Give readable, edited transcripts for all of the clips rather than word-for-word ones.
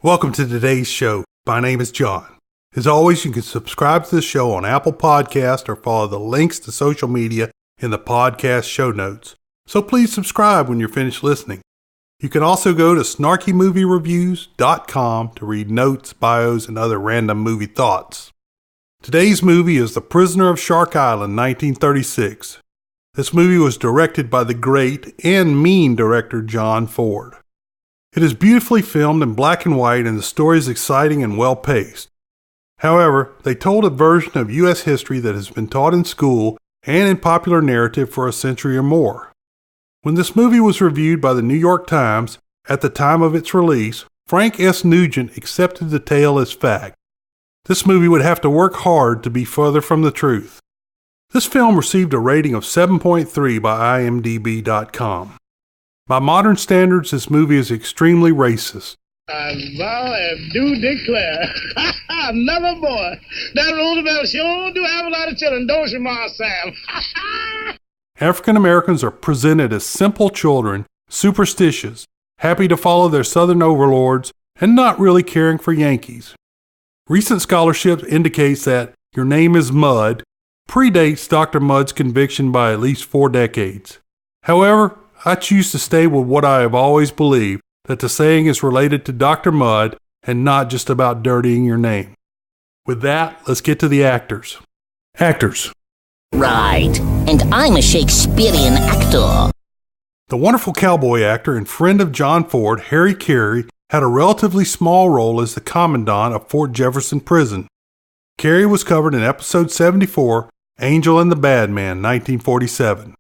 Welcome to today's show. My name is John. As always, you can subscribe to the show on Apple Podcast or follow the links to social media in the podcast show notes. So please subscribe when you're finished listening. You can also go to snarkymoviereviews.com to read notes, bios, and other random movie thoughts. Today's movie is The Prisoner of Shark Island, 1936. This movie was directed by the great and mean director John Ford. It is beautifully filmed in black and white, and the story is exciting and well-paced. However, they told a version of U.S. history that has been taught in school and in popular narrative for a century or more. When this movie was reviewed by the New York Times at the time of its release, Frank S. Nugent accepted the tale as fact. This movie would have to work hard to be further from the truth. This film received a rating of 7.3 by IMDb.com. By modern standards, this movie is extremely racist. I vow and do declare, never more. That Roosevelt sure do have a lot of children, don't you, Ma Sam? African Americans are presented as simple children, superstitious, happy to follow their Southern overlords, and not really caring for Yankees. Recent scholarship indicates that Your Name is Mudd predates Dr. Mudd's conviction by at least 4 decades. However, I choose to stay with what I have always believed, that the saying is related to Dr. Mudd and not just about dirtying your name. With that, let's get to the actors. Actors. Right, and I'm a Shakespearean actor. The wonderful cowboy actor and friend of John Ford, Carey, had a relatively small role as the commandant of Fort Jefferson Prison. Carey was covered in episode 74, Angel and the Bad Man, 1947.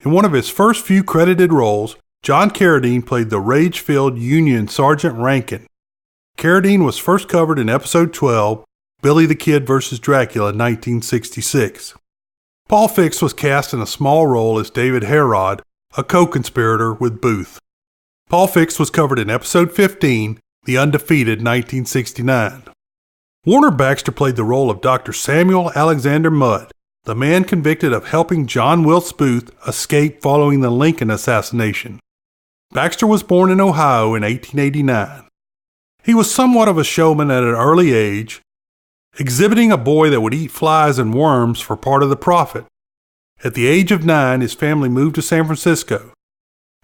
In one of his first few credited roles, John Carradine played the rage-filled Union Sergeant Rankin. Carradine was first covered in episode 12, Billy the Kid vs. Dracula, 1966. Paul Fix was cast in a small role as David Herod, a co-conspirator with Booth. Paul Fix was covered in episode 15, The Undefeated, 1969. Warner Baxter played the role of Dr. Sammuel Alexander Mudd, the man convicted of helping John Wilkes Booth escape following the Lincoln assassination. Baxter was born in Ohio in 1889. He was somewhat of a showman at an early age, exhibiting a boy that would eat flies and worms for part of the profit. At the age of 9, his family moved to San Francisco.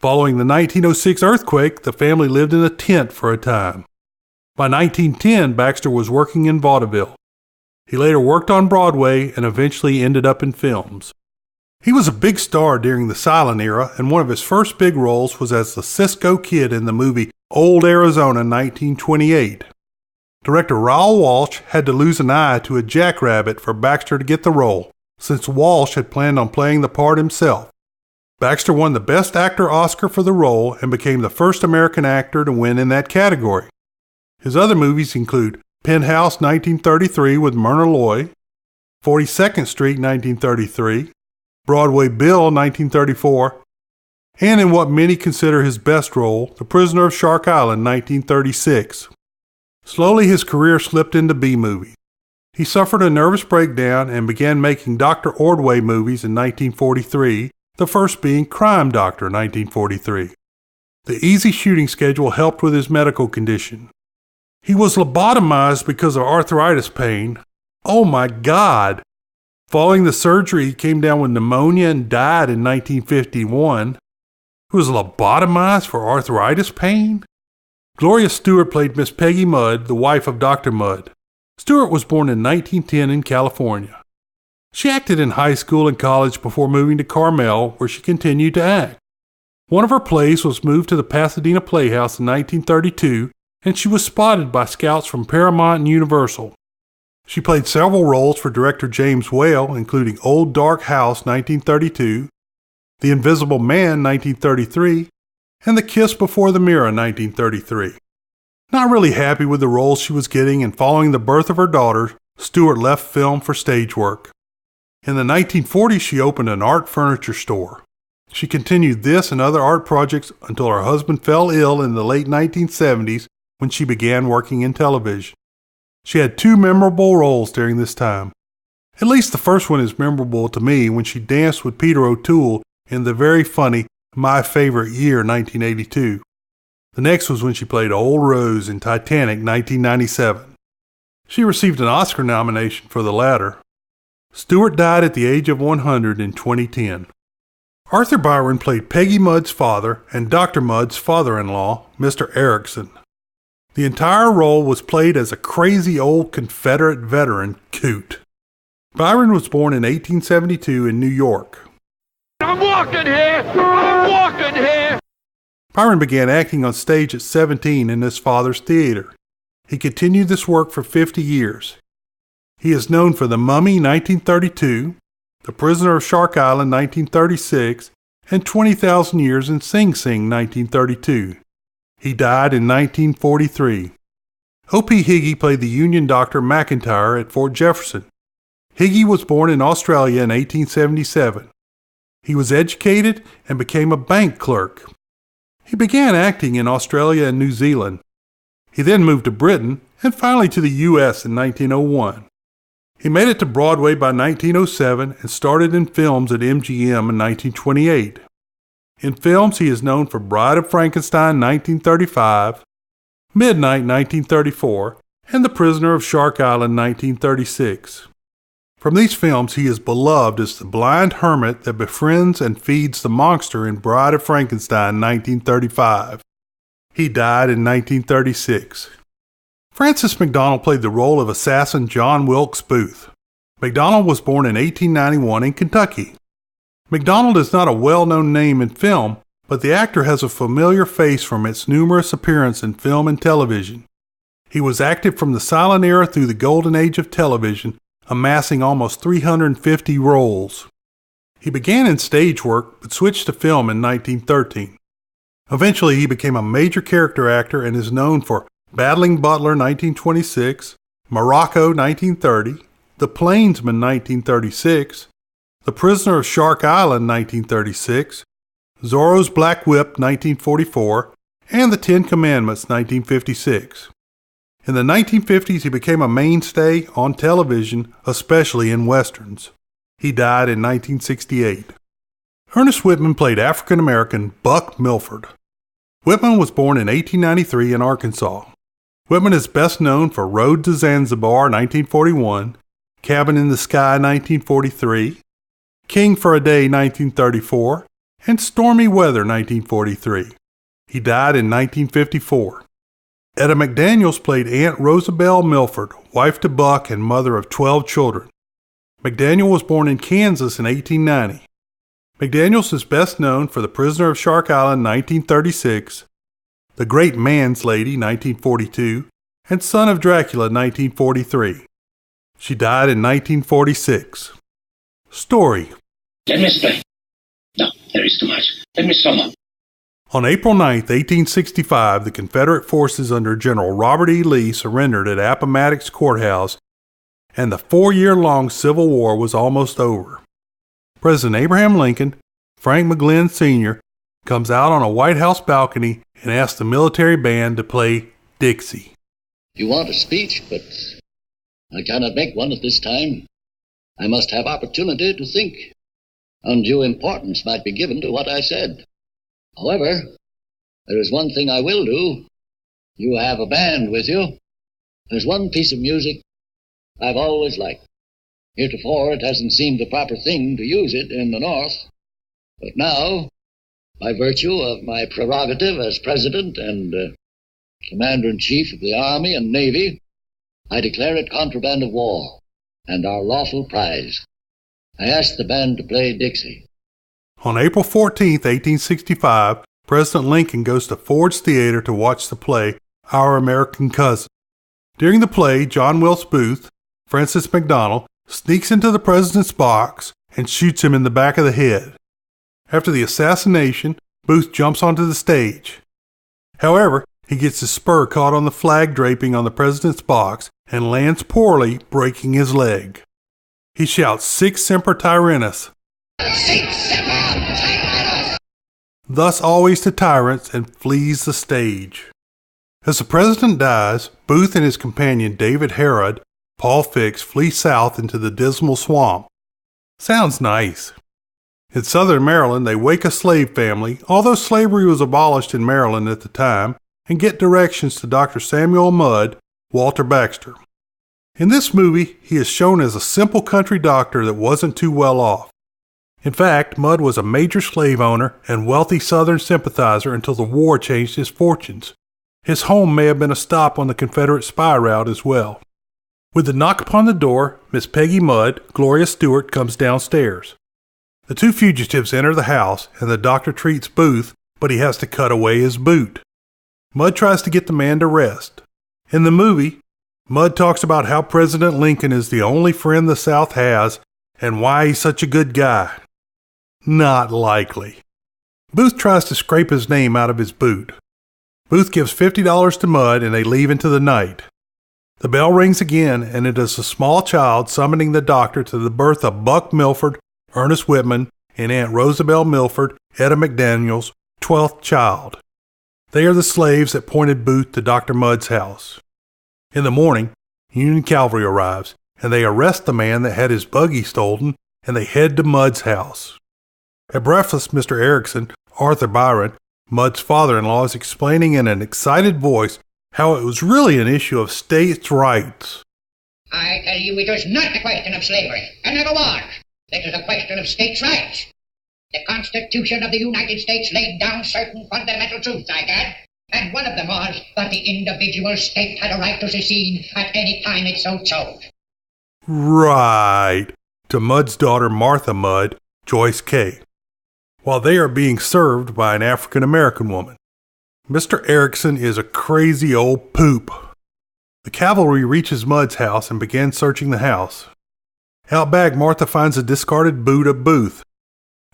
Following the 1906 earthquake, the family lived in a tent for a time. By 1910, Baxter was working in vaudeville. He later worked on Broadway and eventually ended up in films. He was a big star during the silent era, and one of his first big roles was as the Cisco Kid in the movie Old Arizona, 1928. Director Raoul Walsh had to lose an eye to a jackrabbit for Baxter to get the role, since Walsh had planned on playing the part himself. Baxter won the Best Actor Oscar for the role and became the first American actor to win in that category. His other movies include Penthouse, 1933 with Myrna Loy, 42nd Street, 1933, Broadway Bill, 1934, and in what many consider his best role, The Prisoner of Shark Island, 1936. Slowly his career slipped into B-movies. He suffered a nervous breakdown and began making Dr. Ordway movies in 1943, the first being Crime Doctor, 1943. The easy shooting schedule helped with his medical condition. He was lobotomized because of arthritis pain. Oh my God! Following the surgery, he came down with pneumonia and died in 1951. He was lobotomized for arthritis pain? Gloria Stewart played Miss Peggy Mudd, the wife of Dr. Mudd. Stewart was born in 1910 in California. She acted in high school and college before moving to Carmel, where she continued to act. One of her plays was moved to the Pasadena Playhouse in 1932, and she was spotted by scouts from Paramount and Universal. She played several roles for director James Whale, including Old Dark House, 1932, The Invisible Man, 1933, and The Kiss Before the Mirror, 1933. Not really happy with the roles she was getting, and following the birth of her daughter, Stewart left film for stage work. In the 1940s, she opened an art furniture store. She continued this and other art projects until her husband fell ill in the late 1970s when she began working in television. She had 2 memorable roles during this time. At least the first one is memorable to me when she danced with Peter O'Toole in the very funny My Favorite Year, 1982. The next was when she played Old Rose in Titanic 1997. She received an Oscar nomination for the latter. Stewart died at the age of 100 in 2010. Arthur Byron played Peggy Mudd's father and Dr. Mudd's father-in-law, Mr. Erickson. The entire role was played as a crazy old Confederate veteran coot. Byron was born in 1872 in New York. I'm walking here! I'm walking here! Byron began acting on stage at 17 in his father's theater. He continued this work for 50 years. He is known for The Mummy 1932, The Prisoner of Shark Island 1936, and 20,000 Years in Sing Sing 1932. He died in 1943. O.P. Higgy played the Union Doctor McIntyre at Fort Jefferson. Higgy was born in Australia in 1877. He was educated and became a bank clerk. He began acting in Australia and New Zealand. He then moved to Britain and finally to the U.S. in 1901. He made it to Broadway by 1907 and started in films at MGM in 1928. In films, he is known for Bride of Frankenstein 1935, Midnight 1934, and The Prisoner of Shark Island 1936. From these films, he is beloved as the blind hermit that befriends and feeds the monster in Bride of Frankenstein 1935. He died in 1936. Francis McDonald played the role of assassin John Wilkes Booth. McDonald was born in 1891 in Kentucky. McDonald is not a well-known name in film, but the actor has a familiar face from its numerous appearances in film and television. He was active from the silent era through the golden age of television, amassing almost 350 roles. He began in stage work, but switched to film in 1913. Eventually, he became a major character actor and is known for Battling Butler 1926, Morocco 1930, The Plainsman 1936, The Prisoner of Shark Island 1936, Zorro's Black Whip 1944, and The Ten Commandments 1956. In the 1950s, he became a mainstay on television, especially in westerns. He died in 1968. Ernest Whitman played African-American Buck Milford. Whitman was born in 1893 in Arkansas. Whitman is best known for Road to Zanzibar 1941, Cabin in the Sky 1943, King for a Day 1934, and Stormy Weather 1943. He died in 1954. Etta McDaniels played Aunt Rosabelle Milford, wife to Buck and mother of 12 children. McDaniel was born in Kansas in 1890. McDaniels is best known for The Prisoner of Shark Island 1936, The Great Man's Lady 1942, and Son of Dracula 1943. She died in 1946. Story. Let me explain. No, there is too much. Let me sum up. On April 9, 1865, the Confederate forces under General Robert E. Lee surrendered at Appomattox Courthouse, and the 4-year-long Civil War was almost over. President Abraham Lincoln, Frank McGlynn Sr., comes out on a White House balcony and asks the military band to play Dixie. You want a speech, but I cannot make one at this time. I must have opportunity to think. Undue importance might be given to what I said. However, there is one thing I will do. You have a band with you. There's one piece of music I've always liked. Heretofore, it hasn't seemed the proper thing to use it in the North. But now, by virtue of my prerogative as President and Commander-in-Chief of the Army and Navy, I declare it contraband of war and our lawful prize. I ask the band to play Dixie. On April 14, 1865, President Lincoln goes to Ford's Theater to watch the play Our American Cousin. During the play, John Wilkes Booth, Francis McDonald, sneaks into the president's box and shoots him in the back of the head. After the assassination, Booth jumps onto the stage. However, he gets his spur caught on the flag draping on the president's box and lands poorly, breaking his leg. He shouts, "Sic Semper Tyrannis," thus always to tyrants, and flees the stage. As the president dies, Booth and his companion David Harrod, Paul Fix, flee south into the Dismal Swamp. Sounds nice. In southern Maryland, they wake a slave family. Although slavery was abolished in Maryland at the time, and get directions to Dr. Sammuel Mudd, Walter Baxter. In this movie, he is shown as a simple country doctor that wasn't too well off. In fact, Mudd was a major slave owner and wealthy Southern sympathizer until the war changed his fortunes. His home may have been a stop on the Confederate spy route as well. With the knock upon the door, Miss Peggy Mudd, Gloria Stewart, comes downstairs. The two fugitives enter the house, and the doctor treats Booth, but he has to cut away his boot. Mudd tries to get the man to rest. In the movie, Mudd talks about how President Lincoln is the only friend the South has and why he's such a good guy. Not likely. Booth tries to scrape his name out of his boot. Booth gives $50 to Mudd and they leave into the night. The bell rings again, and it is a small child summoning the doctor to the birth of Buck Milford, Ernest Whitman, and Aunt Rosabelle Milford, Etta McDaniel's 12th child. They are the slaves that pointed Booth to Dr. Mudd's house. In the morning, Union cavalry arrives, and they arrest the man that had his buggy stolen, and they head to Mudd's house. At breakfast, Mr. Erickson, Arthur Byron, Mudd's father-in-law, is explaining in an excited voice how it was really an issue of states' rights. I tell you, it was not a question of slavery, and never was. It was a question of states' rights. The Constitution of the United States laid down certain fundamental truths, I gad, and one of them was that the individual state had a right to secede at any time it so chose. Right. To Mudd's daughter Martha Mudd, Joyce Kay, while they are being served by an African-American woman. Mr. Erickson is a crazy old poop. The cavalry reaches Mudd's house and begins searching the house. Out back, Martha finds a discarded boot of Booth.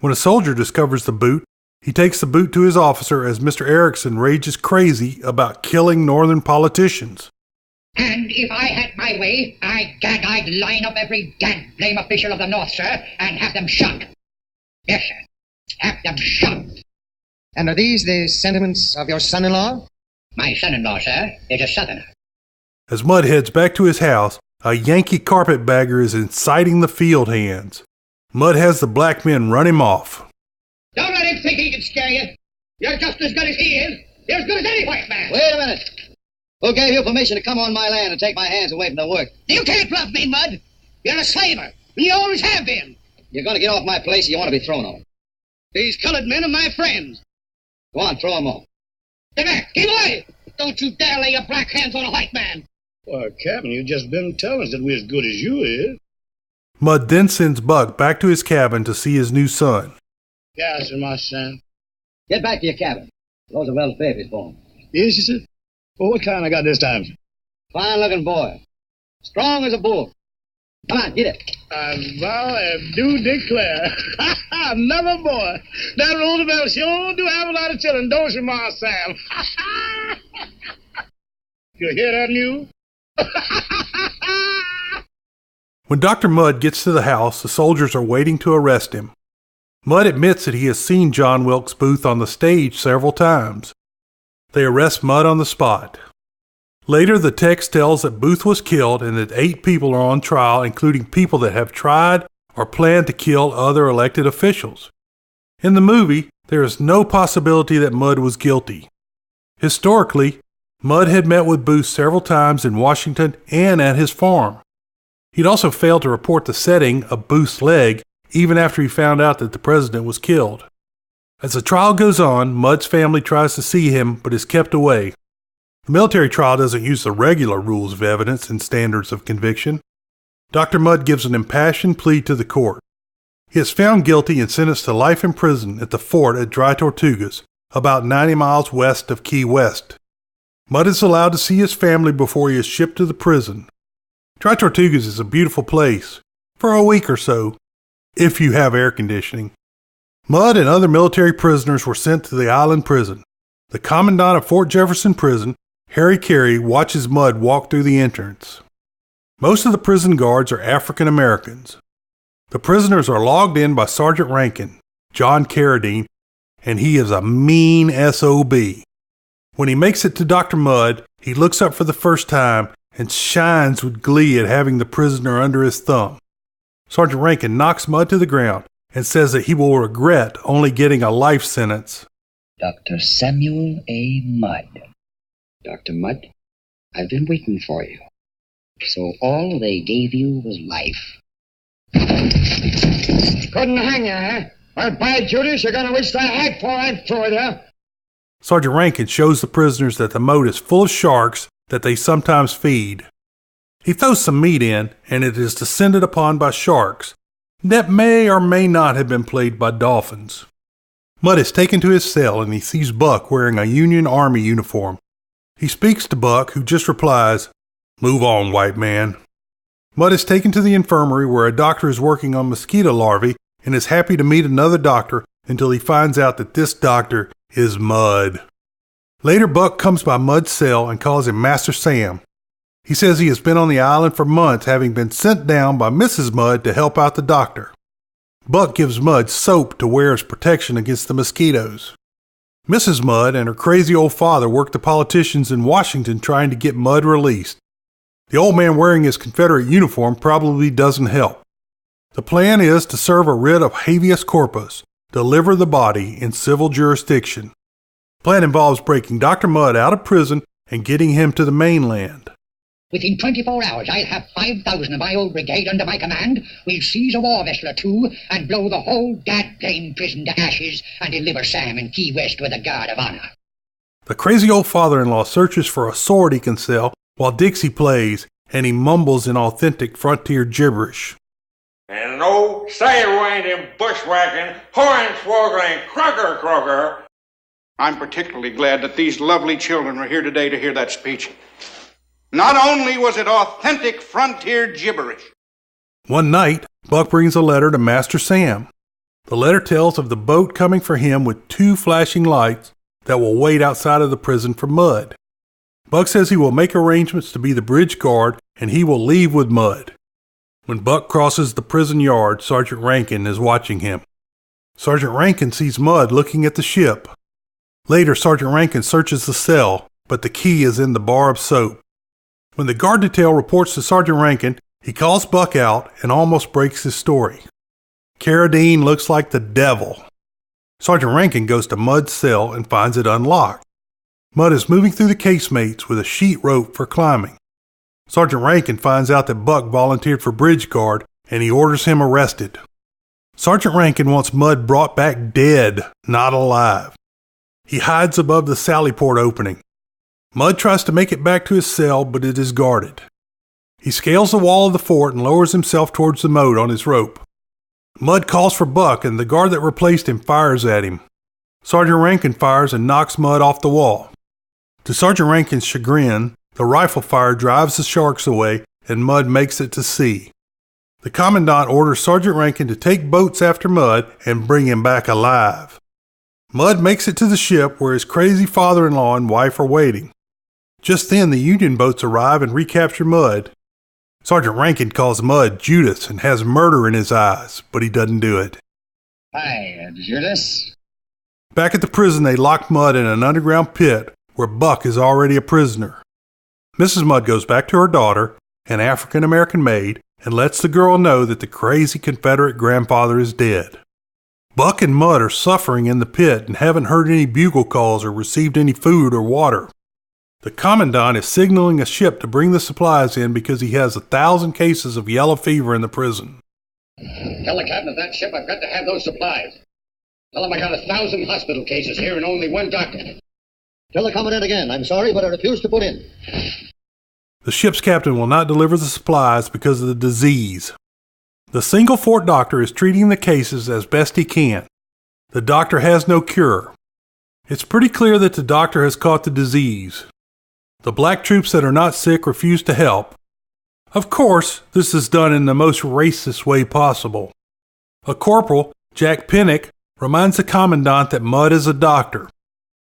When a soldier discovers the boot, he takes the boot to his officer as Mr. Erickson rages crazy about killing Northern politicians. And if I had my way, I'd line up every blame official of the North, sir, and have them shot. Yes, sir. Have them shot. And are these the sentiments of your son-in-law? My son-in-law, sir, is a Southerner. As Mudd heads back to his house, a Yankee carpetbagger is inciting the field hands. Mudd has the black men run him off. Don't let him think he can scare you. You're just as good as he is. You're as good as any white man. Wait a minute. Who gave you permission to come on my land and take my hands away from the work? You can't bluff me, Mudd. You're a slaver. You always have been. You're going to get off my place or you want to be thrown off? These colored men are my friends. Go on, throw them off. Get back. Keep away. Don't you dare lay your black hands on a white man. Why, Captain, you just been telling us that we're as good as you is. Mudd then sends Buck back to his cabin to see his new son. Yes, sir, my son. Get back to your cabin. Roosevelt's baby's born. Yes, sir. Well, what kind I got this time? Fine-looking boy. Strong as a bull. Come on, get it. I vow and do declare. Never more. That Roosevelt sure do have a lot of children, don't you, Ma Sam? You hear that news? When Dr. Mudd gets to the house, the soldiers are waiting to arrest him. Mudd admits that he has seen John Wilkes Booth on the stage several times. They arrest Mudd on the spot. Later, the text tells that Booth was killed and that 8 people are on trial, including people that have tried or planned to kill other elected officials. In the movie, there is no possibility that Mudd was guilty. Historically, Mudd had met with Booth several times in Washington and at his farm. He'd also failed to report the setting of Booth's leg even after he found out that the president was killed. As the trial goes on, Mudd's family tries to see him but is kept away. The military trial doesn't use the regular rules of evidence and standards of conviction. Dr. Mudd gives an impassioned plea to the court. He is found guilty and sentenced to life in prison at the fort at Dry Tortugas, about 90 miles west of Key West. Mudd is allowed to see his family before he is shipped to the prison. Dry Tortugas is a beautiful place, for a week or so, if you have air conditioning. Mudd and other military prisoners were sent to the island prison. The commandant of Fort Jefferson Prison, Harry Carey, watches Mudd walk through the entrance. Most of the prison guards are African Americans. The prisoners are logged in by Sergeant Rankin, John Carradine, and he is a mean SOB. When he makes it to Dr. Mudd, he looks up for the first time and shines with glee at having the prisoner under his thumb. Sergeant Rankin knocks Mudd to the ground and says that he will regret only getting a life sentence. Dr. Sammuel A. Mudd, Dr. Mudd, I've been waiting for you. So all they gave you was life. Couldn't hang you, huh? Well, by Judas, you're going to wish the heck for I'm through with you. Sergeant Rankin shows the prisoners that the moat is full of sharks that they sometimes feed. He throws some meat in, and it is descended upon by sharks that may or may not have been played by dolphins. Mudd is taken to his cell, and he sees Buck wearing a Union Army uniform. He speaks to Buck, who just replies, "Move on, white man." Mudd is taken to the infirmary where a doctor is working on mosquito larvae and is happy to meet another doctor until he finds out that this doctor is Mudd. Later, Buck comes by Mudd's cell and calls him Master Sam. He says he has been on the island for months, having been sent down by Mrs. Mudd to help out the doctor. Buck gives Mudd soap to wear as protection against the mosquitoes. Mrs. Mudd and her crazy old father work the politicians in Washington trying to get Mudd released. The old man wearing his Confederate uniform probably doesn't help. The plan is to serve a writ of habeas corpus, deliver the body in civil jurisdiction. The plan involves breaking Dr. Mudd out of prison and getting him to the mainland. Within 24 hours, I'll have 5,000 of my old brigade under my command. We'll seize a war vessel or two and blow the whole goddamn prison to ashes and deliver Sam in Key West with a guard of honor. The crazy old father-in-law searches for a sword he can sell while Dixie plays, and he mumbles in authentic frontier gibberish. And no sidewinding, bushwhacking, hornswoggling, crocker. I'm particularly glad that these lovely children are here today to hear that speech. Not only was it authentic frontier gibberish. One night, Buck brings a letter to Master Sam. The letter tells of the boat coming for him with 2 flashing lights that will wait outside of the prison for Mudd. Buck says he will make arrangements to be the bridge guard and he will leave with Mudd. When Buck crosses the prison yard, Sergeant Rankin is watching him. Sergeant Rankin sees Mudd looking at the ship. Later, Sergeant Rankin searches the cell, but the key is in the bar of soap. When the guard detail reports to Sergeant Rankin, he calls Buck out and almost breaks his story. Carradine looks like the devil. Sergeant Rankin goes to Mudd's cell and finds it unlocked. Mudd is moving through the casemates with a sheet rope for climbing. Sergeant Rankin finds out that Buck volunteered for bridge guard and he orders him arrested. Sergeant Rankin wants Mudd brought back dead, not alive. He hides above the sallyport opening. Mudd tries to make it back to his cell, but it is guarded. He scales the wall of the fort and lowers himself towards the moat on his rope. Mudd calls for Buck, and the guard that replaced him fires at him. Sergeant Rankin fires and knocks Mudd off the wall. To Sergeant Rankin's chagrin, the rifle fire drives the sharks away, and Mudd makes it to sea. The Commandant orders Sergeant Rankin to take boats after Mudd and bring him back alive. Mudd makes it to the ship where his crazy father-in-law and wife are waiting. Just then, the Union boats arrive and recapture Mudd. Sergeant Rankin calls Mudd Judas and has murder in his eyes, but he doesn't do it. Hi, Judas. Back at the prison, they lock Mudd in an underground pit where Buck is already a prisoner. Mrs. Mudd goes back to her daughter, an African-American maid, and lets the girl know that the crazy Confederate grandfather is dead. Buck and Mudd are suffering in the pit and haven't heard any bugle calls or received any food or water. The Commandant is signaling a ship to bring the supplies in because he has 1,000 cases of yellow fever in the prison. Tell the captain of that ship I've got to have those supplies. Tell him I got 1,000 hospital cases here and only 1 doctor. Tell the Commandant again. I'm sorry, but I refuse to put in. The ship's captain will not deliver the supplies because of the disease. The single fort doctor is treating the cases as best he can. The doctor has no cure. It's pretty clear that the doctor has caught the disease. The black troops that are not sick refuse to help. Of course, this is done in the most racist way possible. A corporal, Jack Pinnock, reminds the Commandant that Mudd is a doctor.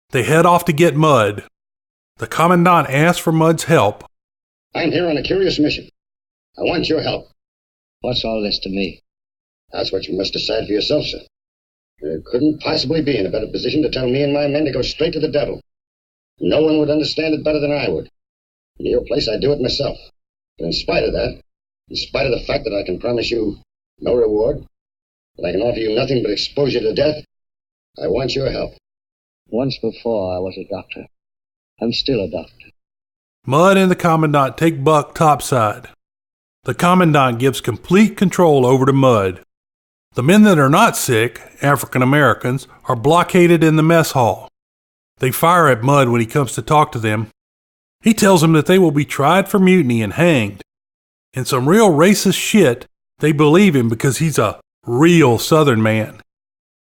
They head off to get Mudd. The Commandant asks for Mudd's help. I'm here on a curious mission. I want your help. What's all this to me? That's what you must decide for yourself, sir. You couldn't possibly be in a better position to tell me and my men to go straight to the devil. No one would understand it better than I would. In your place, I'd do it myself. But in spite of that, in spite of the fact that I can promise you no reward, that I can offer you nothing but exposure to death, I want your help. Once before, I was a doctor. I'm still a doctor. Mudd and the Commandant take Buck topside. The Commandant gives complete control over to Mudd. The men that are not sick, African Americans, are blockaded in the mess hall. They fire at Mudd when he comes to talk to them. He tells them that they will be tried for mutiny and hanged. In some real racist shit, they believe him because he's a real Southern man.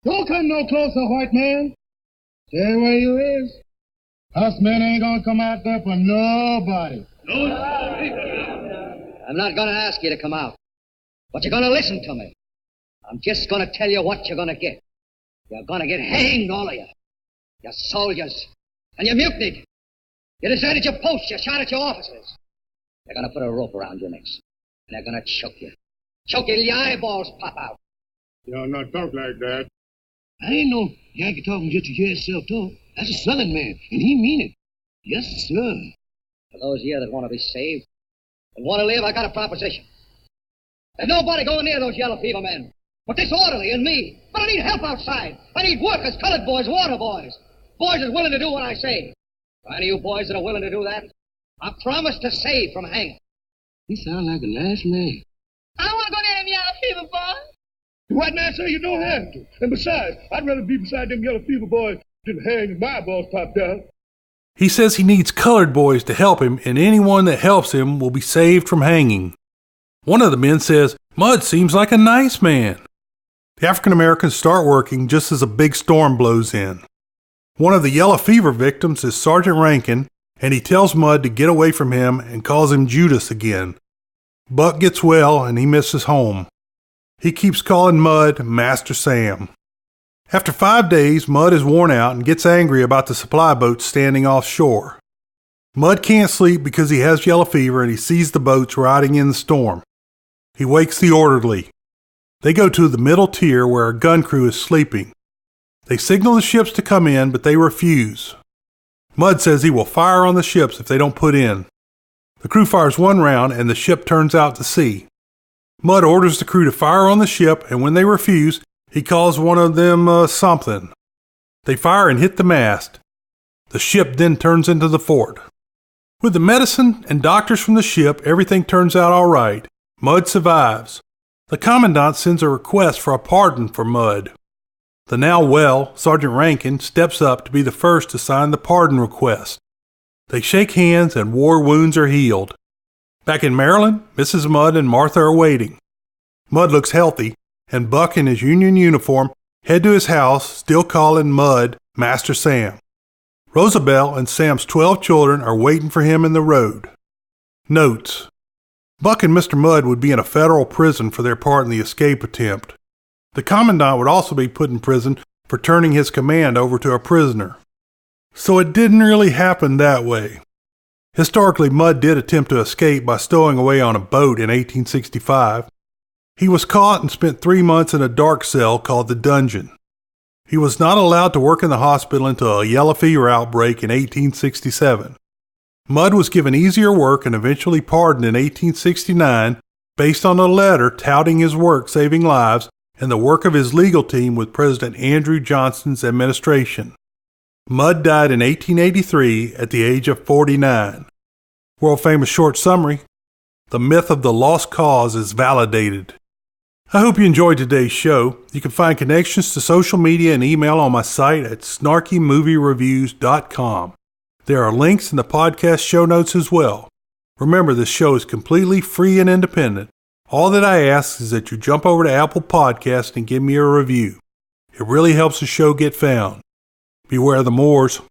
Don't come no closer, white man. Stay where you is. Us men ain't gonna come out there for nobody. I'm not gonna ask you to come out, but you're gonna listen to me. I'm just gonna tell you what you're gonna get. You're gonna get hanged, all of you. You soldiers. And you mutinied. You deserted your posts. You shot at your officers. They're gonna put a rope around your necks. And they're gonna choke you. Choke you till your eyeballs pop out. Y'all not talk like that. I ain't no Yankee talking just to hear himself talk. That's a Southern man, and he mean it. Yes, sir. For those of you that want to be saved and want to live, I got a proposition. There's nobody going near those yellow fever men. But this orderly and me. But I need help outside. I need workers, colored boys, water boys. Boys that's willing to do what I say. For any of you boys that are willing to do that, I promise to save from hanging. He sounds like a nice man. I don't want to go near them yellow fever boys. The white man say you don't have to. And besides, I'd rather be beside them yellow fever boys than hang my balls popped out. He says he needs colored boys to help him, and anyone that helps him will be saved from hanging. One of the men says, Mudd seems like a nice man. The African Americans start working just as a big storm blows in. One of the yellow fever victims is Sergeant Rankin, and he tells Mudd to get away from him and calls him Judas again. Buck gets well and he misses home. He keeps calling Mudd Master Sam. After 5 days, Mudd is worn out and gets angry about the supply boats standing offshore. Mudd can't sleep because he has yellow fever and he sees the boats riding in the storm. He wakes the orderly. They go to the middle tier where a gun crew is sleeping. They signal the ships to come in, but they refuse. Mudd says he will fire on the ships if they don't put in. The crew fires one round and the ship turns out to sea. Mudd orders the crew to fire on the ship, and when they refuse, he calls one of them something. They fire and hit the mast. The ship then turns into the fort. With the medicine and doctors from the ship, everything turns out all right. Mudd survives. The Commandant sends a request for a pardon for Mudd. The now well Sergeant Rankin steps up to be the first to sign the pardon request. They shake hands and war wounds are healed. Back in Maryland, Mrs. Mudd and Martha are waiting. Mudd looks healthy, and Buck in his Union uniform head to his house, still calling Mudd Master Sam. Rosabelle and Sam's 12 children are waiting for him in the road. Notes: Buck and Mr. Mudd would be in a federal prison for their part in the escape attempt. The Commandant would also be put in prison for turning his command over to a prisoner. So it didn't really happen that way. Historically, Mudd did attempt to escape by stowing away on a boat in 1865. He was caught and spent 3 months in a dark cell called the dungeon. He was not allowed to work in the hospital until a yellow fever outbreak in 1867. Mudd was given easier work and eventually pardoned in 1869 based on a letter touting his work saving lives and the work of his legal team with President Andrew Johnson's administration. Mudd died in 1883 at the age of 49. World-famous short summary: the myth of the lost cause is validated. I hope you enjoyed today's show. You can find connections to social media and email on my site at snarkymoviereviews.com. There are links in the podcast show notes as well. Remember, this show is completely free and independent. All that I ask is that you jump over to Apple Podcasts and give me a review. It really helps the show get found. Beware the Moors.